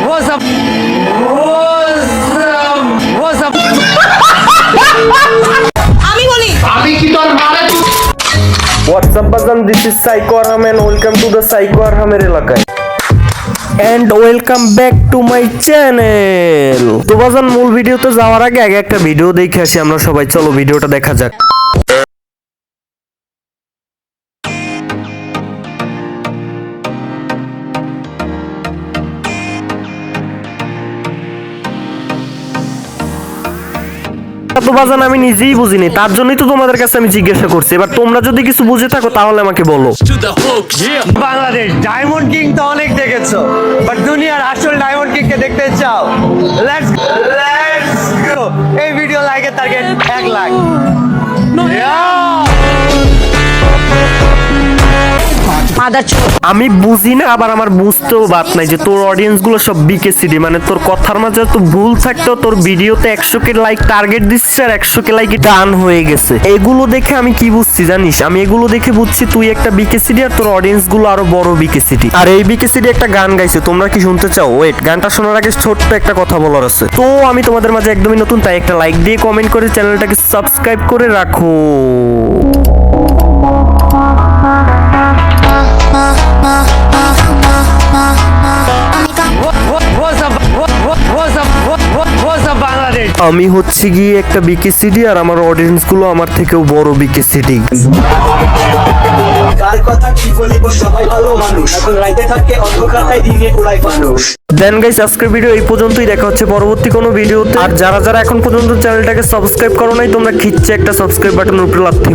What's up? What's up? আমি বলি What's up বাজান, this is Psycho Arham and welcome to the Psycho Arhamer এলাকায় and welcome back to my channel। তো বাজান মূল ভিডিওতে যাওয়ার আগে একটা ভিডিও দেখে আসি আমরা সবাই, চলো ভিডিওটা দেখা যাক। তো বাজান আমি নিজেই বুঝিনি, তার জন্যই তো তোমাদের কাছে আমি জিজ্ঞাসা করছি। এবার তোমরা যদি কিছু বুঝে থাকো তাহলে আমাকে বলো। বাংলাদেশ ডায়মন্ড কিং তো অনেক দেখেছো, বাট দুনিয়ার আসল ডায়মন্ড কিং কে দেখতে চাও? Let's go. এই ভিডিও লাইকের টার্গেট 1 লাখ। আমি বুঝি না, আবার আমার বুঝতেও বাদ নাই যে তোর অডিয়েন্স গুলো সব বিকেসিডি, মানে তোর কথার মাঝে তো ভুল থাকতেও তোর ভিডিওতে 100 কে লাইক টার্গেট দিচ্ছে আর 100 কে লাইক ডান হয়ে গেছে। এগুলো দেখে আমি কি বুঝছি জানিস? আমি এগুলো দেখে বুঝছি তুই একটা বিকেসিডি আর তোর অডিয়েন্স গুলো আরো বড় বিকেসিডি। আর এই বিকেসিডি একটা গান গাইছে, তোমরা কি শুনতে চাও? ওয়েট, গানটা শোনার আগে ছোট্ট একটা কথা বলার আছে। তো আমি তোমাদের মাঝে একদমই নতুন, তাই একটা লাইক দিয়ে কমেন্ট করে চ্যানেলটাকে সাবস্ক্রাইব করে রাখো। বাংলাদেশ আমি হচ্ছে গিয়ে একটা বিকেসিডি আর আমার অডিয়েন্স গুলো আমার থেকেও বড় বিকেসিডি। কার কথা কি বলিব, সবাই ভালো মানুষ, এখন রাইতে থাকে অন্ধকারটাই দিনে উড়াই মানুষ। দেন গাইস, আজকের ভিডিও এই পর্যন্তই, দেখা হচ্ছে পরবর্তী কোনো ভিডিওতে। আর যারা যারা এখন পর্যন্ত চ্যানেলটাকে সাবস্ক্রাইব করো নাই, তোমরা খিচ্ছে একটা সাবস্ক্রাইব বাটনের উপরে লাথি